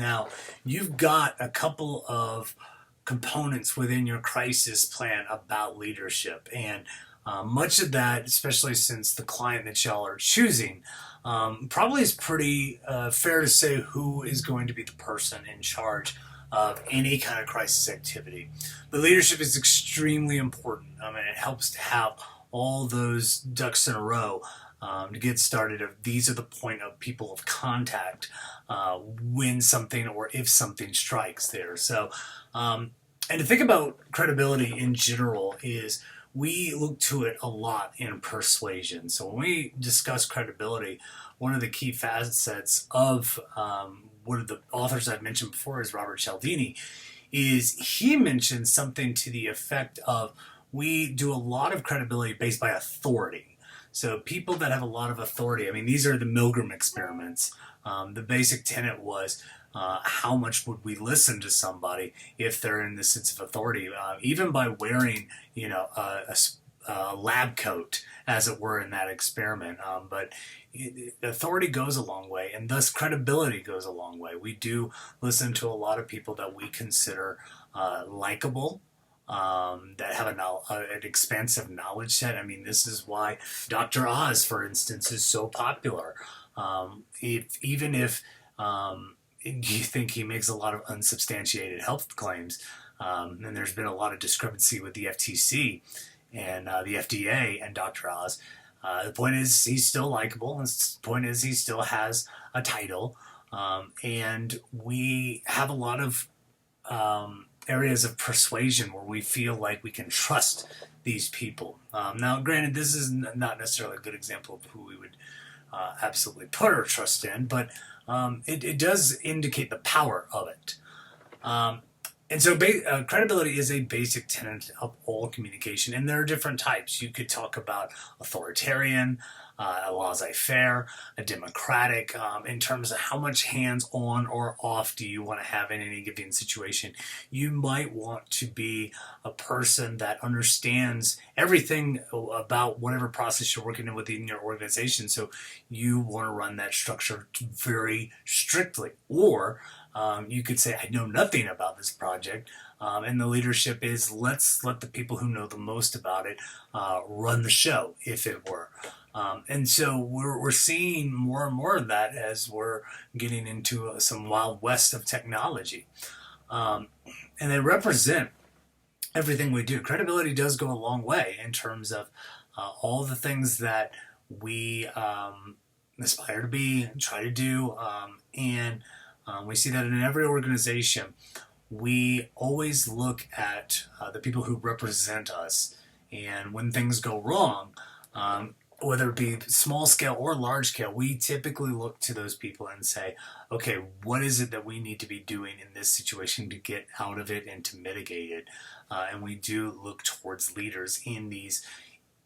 Now, you've got a couple of components within your crisis plan about leadership, and much of that, especially since the client that y'all are choosing, probably is pretty fair to say who is going to be the person in charge of any kind of crisis activity. But leadership is extremely important. I mean, it helps to have all those ducks in a row to get started. Of these are the point of people of contact when something or if something strikes there. So, and to think about credibility in general is we look to it a lot in persuasion. So when we discuss credibility, one of the key facets of one of the authors I've mentioned before is Robert Cialdini, is he mentioned something to the effect of we do a lot of credibility based by authority. So people that have a lot of authority, I mean, these are the Milgram experiments. The basic tenet was how much would we listen to somebody if they're in the sense of authority, even by wearing, a lab coat, as it were, in that experiment. But authority goes a long way, and thus credibility goes a long way. We do listen to a lot of people that we consider likable, that have an expansive knowledge set. I mean, this is why Dr. Oz, for instance, is so popular. Even if you think he makes a lot of unsubstantiated health claims, and there's been a lot of discrepancy with the FTC and the FDA and Dr. Oz. The point is he's still likable. The point is he still has a title, and we have a lot of areas of persuasion where we feel like we can trust these people. Now, granted, this is not necessarily a good example of who we would absolutely put our trust in, but it does indicate the power of it. And so credibility is a basic tenet of all communication, and there are different types. You could talk about authoritarian, a laissez-faire, a democratic, in terms of how much hands-on or off do you want to have in any given situation. You might want to be a person that understands everything about whatever process you're working in within your organization, so you want to run that structure very strictly. Or you could say, I know nothing about this project, and the leadership is let's let the people who know the most about it run the show, if it were. And so we're seeing more and more of that as we're getting into some wild west of technology. And they represent everything we do. Credibility does go a long way in terms of all the things that we aspire to be, try to do, and we see that in every organization. We always look at the people who represent us, and when things go wrong, whether it be small scale or large scale, we typically look to those people and say, okay, what is it that we need to be doing in this situation to get out of it and to mitigate it? And we do look towards leaders in these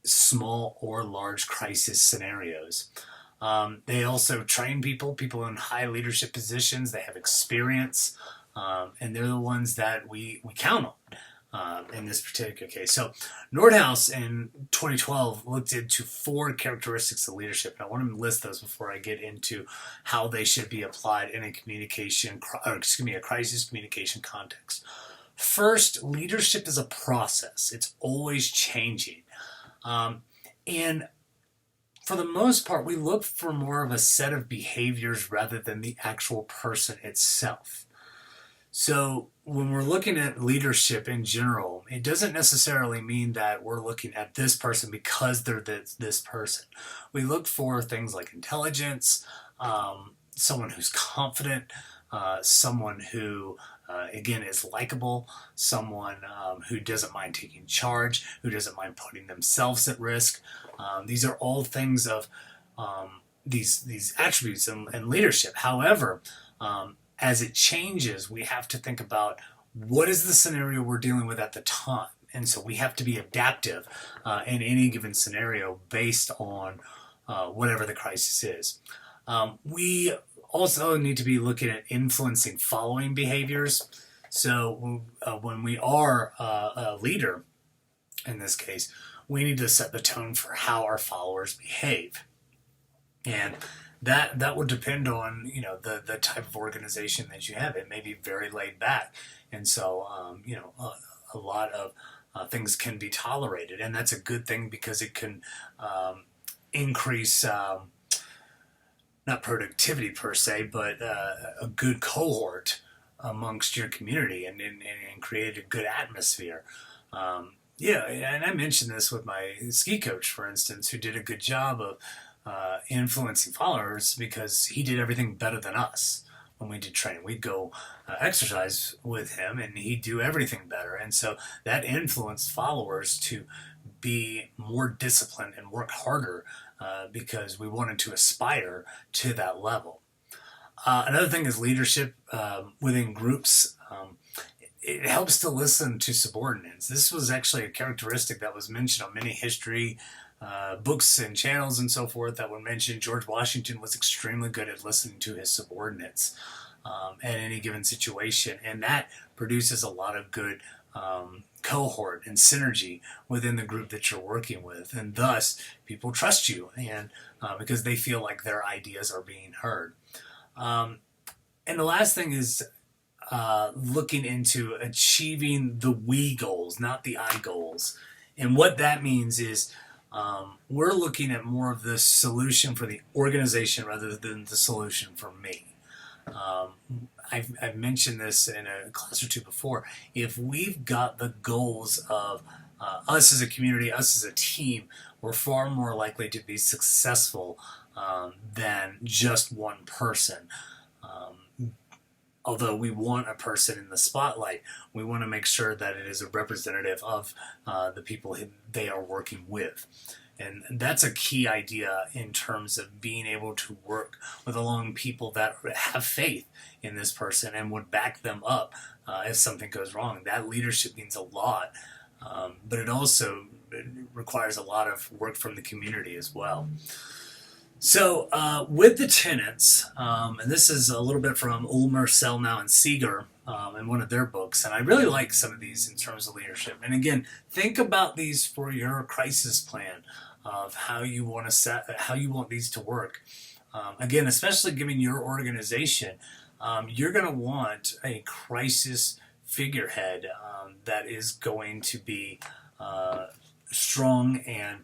small or large crisis scenarios. They also train people in high leadership positions. They have experience, and they're the ones that we count on in this particular case. So Nordhaus in 2012 looked into 4 characteristics of leadership. And I want to list those before I get into how they should be applied in a a crisis communication context. First, leadership is a process. It's always changing. And for the most part, we look for more of a set of behaviors rather than the actual person itself. So when we're looking at leadership in general, it doesn't necessarily mean that we're looking at this person because they're this person. We look for things like intelligence, someone who's confident, someone who, again, is likable, someone who doesn't mind taking charge, who doesn't mind putting themselves at risk. These are all things of these attributes in leadership. However, as it changes, we have to think about what is the scenario we're dealing with at the time. And so we have to be adaptive in any given scenario based on whatever the crisis is. We also need to be looking at influencing following behaviors. So when we are a leader, in this case, we need to set the tone for how our followers behave. And that would depend on the type of organization that you have. It may be very laid back, and so a lot of things can be tolerated, and that's a good thing because it can increase not productivity per se, but a good cohort amongst your community, and create a good atmosphere. Yeah, and I mentioned this with my ski coach, for instance, who did a good job of influencing followers because he did everything better than us when we did training. We'd go exercise with him, and he'd do everything better. And so that influenced followers to be more disciplined and work harder because we wanted to aspire to that level. Another thing is leadership within groups. It helps to listen to subordinates. This was actually a characteristic that was mentioned on many history books and channels and so forth that were mentioned. George Washington was extremely good at listening to his subordinates at any given situation, and that produces a lot of good cohort and synergy within the group that you're working with, and thus people trust you, and because they feel like their ideas are being heard. And the last thing is looking into achieving the we goals, not the I goals. And what that means is we're looking at more of the solution for the organization rather than the solution for me. I've mentioned this in a class or two before. If we've got the goals of us as a community, us as a team, we're far more likely to be successful than just one person. Although we want a person in the spotlight, we want to make sure that it is a representative of the people they are working with. And that's a key idea in terms of being able to work with along people that have faith in this person and would back them up if something goes wrong. That leadership means a lot, but it also requires a lot of work from the community as well. So with the tenets, and this is a little bit from Ulmer, Selnow, and Seeger in one of their books, and I really like some of these in terms of leadership. And again, think about these for your crisis plan of how you want these to work. Again, especially given your organization, you're going to want a crisis figurehead that is going to be strong and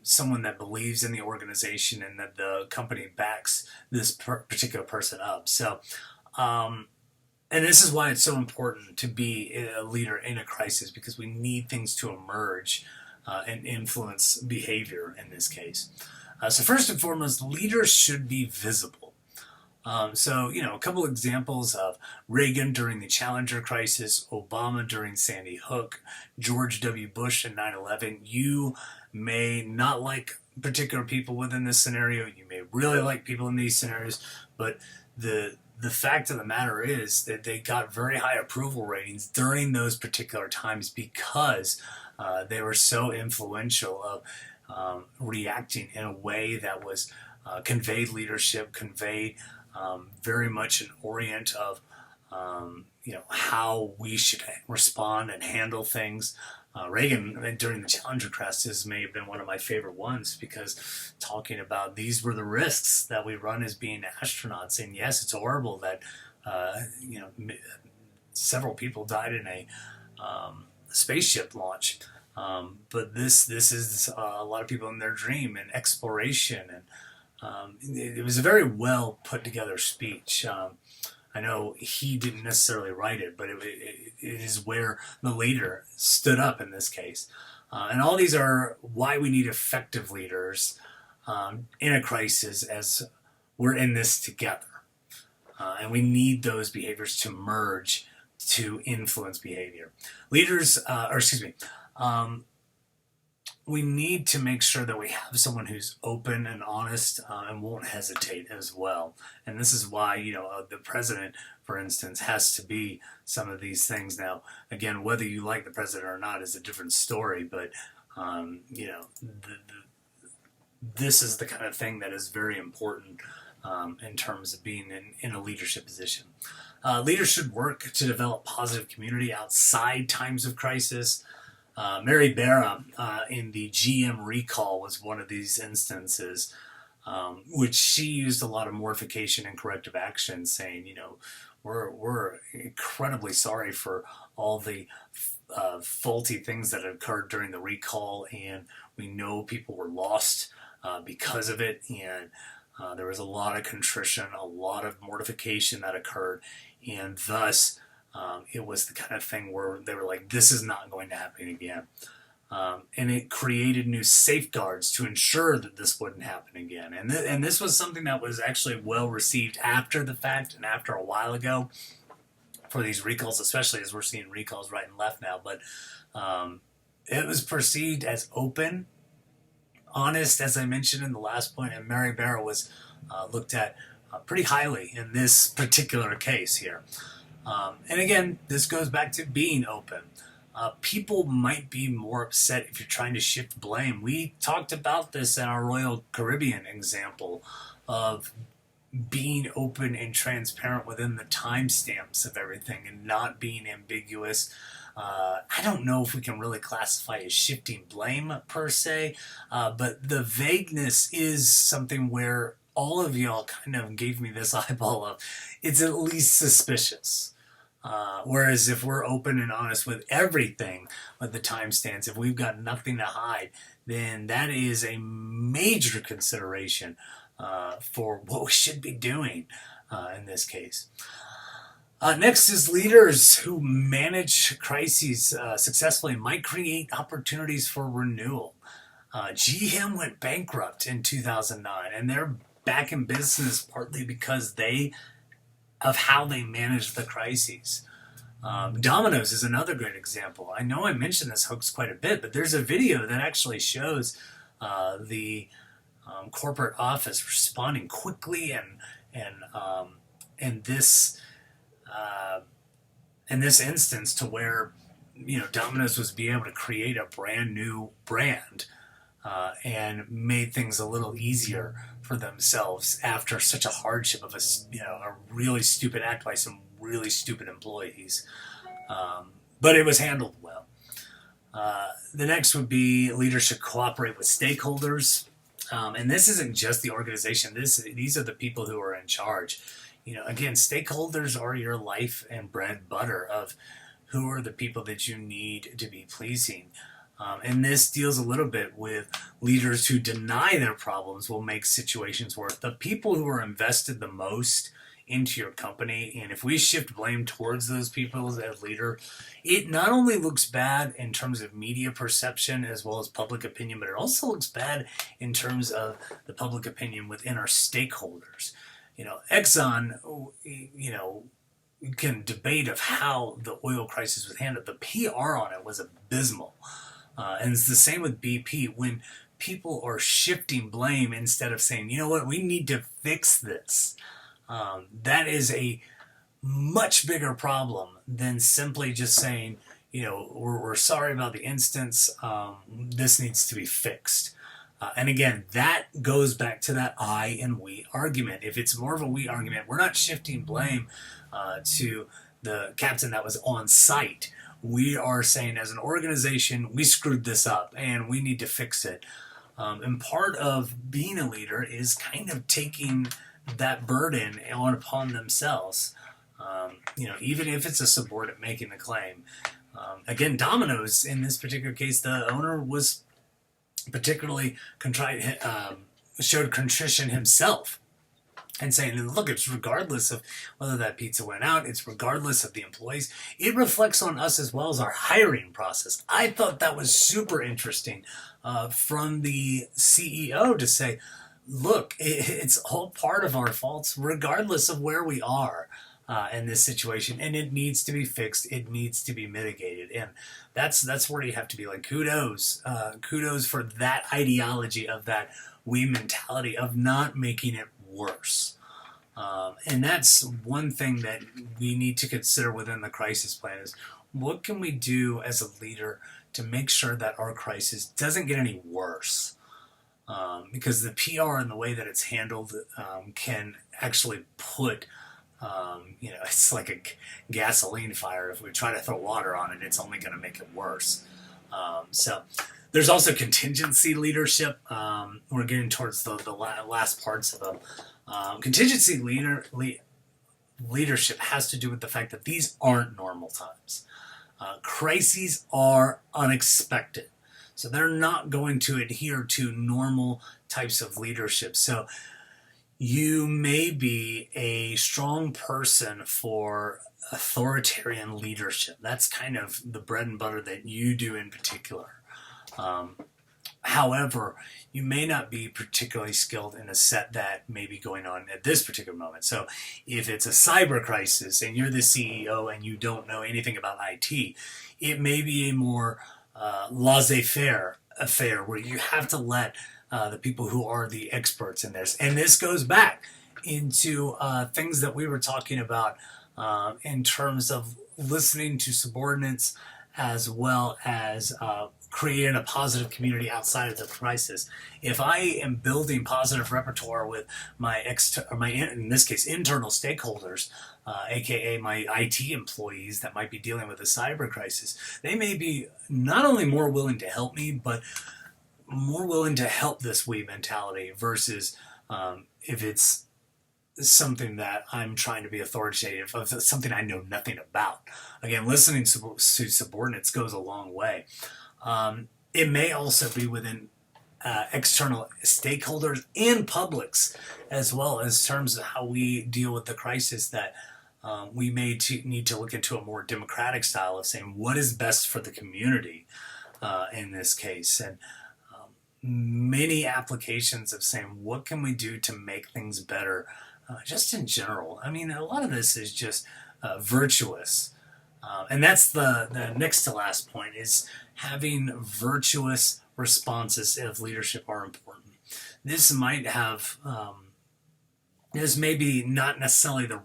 someone that believes in the organization and that the company backs this particular person up. So, and this is why it's so important to be a leader in a crisis, because we need things to emerge and influence behavior in this case. So first and foremost, leaders should be visible. So, a couple examples of Reagan during the Challenger crisis, Obama during Sandy Hook, George W. Bush in 9/11. You may not like particular people within this scenario. You may really like people in these scenarios, but the fact of the matter is that they got very high approval ratings during those particular times because they were so influential of reacting in a way that was conveyed leadership, conveyed very much an orient of how we should respond and handle things. Reagan during the Challenger crisis may have been one of my favorite ones, because talking about these were the risks that we run as being astronauts, and yes, it's horrible that several people died in a spaceship launch. But this is a lot of people in their dream and exploration, and it was a very well put together speech. I know he didn't necessarily write it, but it is where the leader stood up in this case. And all these are why we need effective leaders in a crisis, as we're in this together. And we need those behaviors to merge to influence behavior. We need to make sure that we have someone who's open and honest and won't hesitate as well. And this is why, the president, for instance, has to be some of these things. Now, again, whether you like the president or not is a different story, but, this is the kind of thing that is very important in terms of being in a leadership position. Leaders should work to develop positive community outside times of crisis. Mary Barra in the GM recall was one of these instances. which she used a lot of mortification and corrective action, saying, we're incredibly sorry for all the faulty things that occurred during the recall, and we know people were lost because of it, and there was a lot of contrition, a lot of mortification that occurred, and thus it was the kind of thing where they were like, this is not going to happen again. And it created new safeguards to ensure that this wouldn't happen again. And this was something that was actually well received after the fact and after a while ago for these recalls, especially as we're seeing recalls right and left now. But it was perceived as open, honest, as I mentioned in the last point, and Mary Barra was looked at pretty highly in this particular case here. And again, this goes back to being open. People might be more upset if you're trying to shift blame. We talked about this in our Royal Caribbean example of being open and transparent within the timestamps of everything and not being ambiguous. I don't know if we can really classify as shifting blame per se, but the vagueness is something where all of y'all kind of gave me this eyeball of, it's at least suspicious. Whereas if we're open and honest with everything, with the timestamps, if we've got nothing to hide, then that is a major consideration for what we should be doing in this case. Next is leaders who manage crises successfully might create opportunities for renewal. GM went bankrupt in 2009, and they're back in business partly because of how they managed the crises. Domino's is another great example. I know I mentioned this hoax quite a bit, but there's a video that actually shows the corporate office responding quickly and this in this instance to where Domino's was being able to create a brand new brand and made things a little easier for themselves after such a hardship of a really stupid act by some really stupid employees. But it was handled well. The next would be leaders should cooperate with stakeholders. And this isn't just the organization. These are the people who are in charge. Again, stakeholders are your life and bread and butter of who are the people that you need to be pleasing. And this deals a little bit with leaders who deny their problems will make situations worse. The people who are invested the most into your company, and if we shift blame towards those people as leader, it not only looks bad in terms of media perception as well as public opinion, but it also looks bad in terms of the public opinion within our stakeholders. Exxon, you can debate of how the oil crisis was handled. The PR on it was abysmal. And it's the same with BP. When people are shifting blame instead of saying, you know what, we need to fix this, that is a much bigger problem than simply just saying, we're sorry about the instance, this needs to be fixed. And again, that goes back to that I and we argument. If it's more of a we argument, we're not shifting blame to the captain that was on site. We are saying as an organization, we screwed this up and we need to fix it. And part of being a leader is kind of taking that burden upon themselves. Even if it's a subordinate making the claim. Again, Domino's, in this particular case, the owner was particularly contrite, showed contrition himself. And saying, look, it's regardless of whether that pizza went out, it's regardless of the employees. It reflects on us as well as our hiring process. I thought that was super interesting from the CEO to say, look, it's all part of our faults regardless of where we are in this situation. And it needs to be fixed. It needs to be mitigated. And that's where you have to be like, kudos for that ideology of that we mentality of not making it worse. And that's one thing that we need to consider within the crisis plan is what can we do as a leader to make sure that our crisis doesn't get any worse? Because the PR and the way that it's handled can actually put, it's like a gasoline fire. If we try to throw water on it, it's only going to make it worse. So There's also contingency leadership. We're getting towards the last parts of them. Contingency leadership has to do with the fact that these aren't normal times. Crises are unexpected. So they're not going to adhere to normal types of leadership. So you may be a strong person for authoritarian leadership. That's kind of the bread and butter that you do in particular. However, you may not be particularly skilled in a set that may be going on at this particular moment. So if it's a cyber crisis and you're the CEO and you don't know anything about IT, it may be a more laissez-faire affair where you have to let the people who are the experts in this. And this goes back into things that we were talking about in terms of listening to subordinates as well as creating a positive community outside of the crisis. If I am building positive repertoire with my in this case internal stakeholders, aka my IT employees that might be dealing with a cyber crisis, they may be not only more willing to help me, but more willing to help this we mentality versus if it's something that I'm trying to be authoritative of, something I know nothing about. Again, listening to subordinates goes a long way. It may also be within external stakeholders and publics as well, as terms of how we deal with the crisis, that we may need to look into a more democratic style of saying what is best for the community in this case. And many applications of saying what can we do to make things better just in general. I mean, a lot of this is just virtuous. And that's the next to last point, is having virtuous responses of leadership are important. This might have, this may be not necessarily the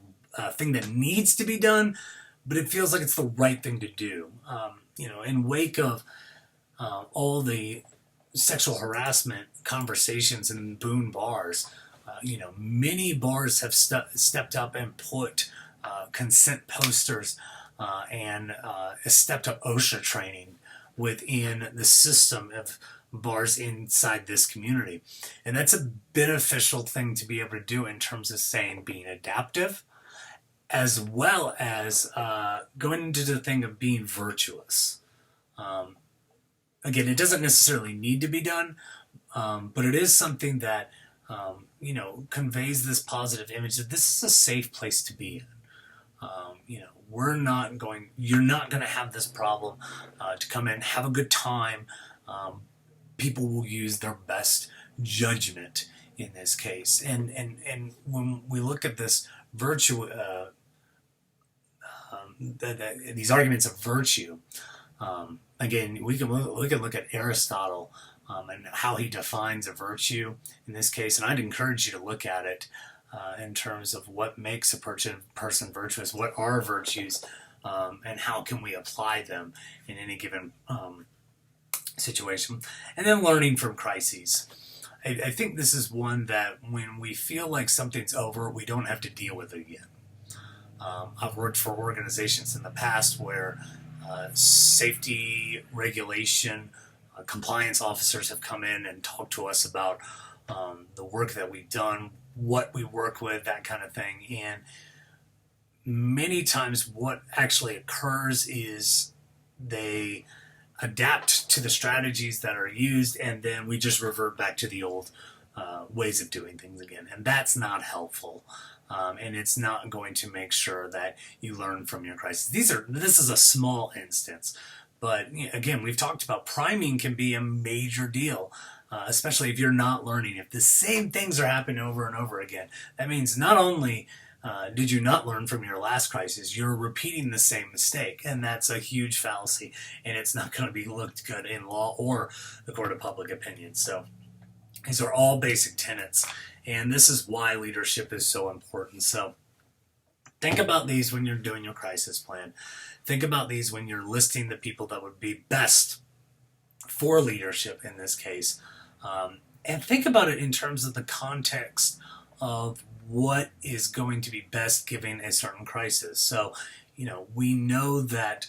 thing that needs to be done, but it feels like it's the right thing to do. In wake of all the sexual harassment conversations in Boone bars, many bars have stepped up and put consent posters and stepped up OSHA training within the system of bars inside this community. And that's a beneficial thing to be able to do in terms of saying being adaptive, as well as going into the thing of being virtuous. Again, it doesn't necessarily need to be done, but it is something that conveys this positive image that this is a safe place to be in. You're not going to have this problem to come in, have a good time. People will use their best judgment in this case. And when we look at this virtue, these arguments of virtue, again, we can look at Aristotle and how he defines a virtue in this case. And I'd encourage you to look at it in terms of what makes a person virtuous, what are virtues, and how can we apply them in any given situation. And then learning from crises. I think this is one that when we feel like something's over, we don't have to deal with it again. I've worked for organizations in the past where safety regulation, compliance officers have come in and talked to us about the work that we've done, what we work with, that kind of thing. And many times what actually occurs is they adapt to the strategies that are used, and then we just revert back to the old ways of doing things again. And that's not helpful. And it's not going to make sure that you learn from your crisis. This is a small instance, but again, we've talked about priming can be a major deal, especially if you're not learning. If the same things are happening over and over again, that means not only did you not learn from your last crisis, you're repeating the same mistake, and that's a huge fallacy, and it's not going to be looked good in law or the court of public opinion. So these are all basic tenets, and this is why leadership is so important. So think about these when you're doing your crisis plan. Think about these when you're listing the people that would be best for leadership in this case. And think about it in terms of the context of what is going to be best given a certain crisis. So, we know that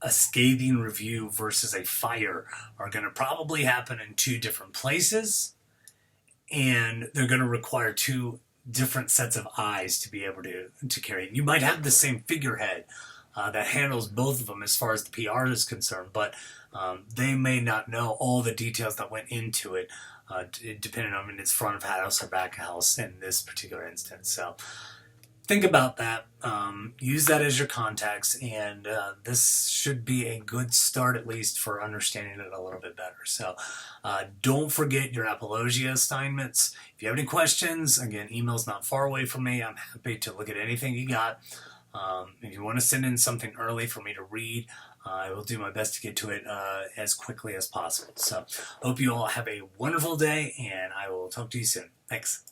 a scathing review versus a fire are going to probably happen in two different places, and they're going to require two different sets of eyes to be able to carry it. You might have the same figurehead that handles both of them as far as the PR is concerned, but they may not know all the details that went into it, depending on if it's front of house or back of house in this particular instance. So think about that. Use that as your context, and this should be a good start, at least for understanding it a little bit better. So don't forget your Apologia assignments. If you have any questions, again, email's not far away from me. I'm happy to look at anything you got. If you want to send in something early for me to read, I will do my best to get to it as quickly as possible. So hope you all have a wonderful day, and I will talk to you soon. Thanks.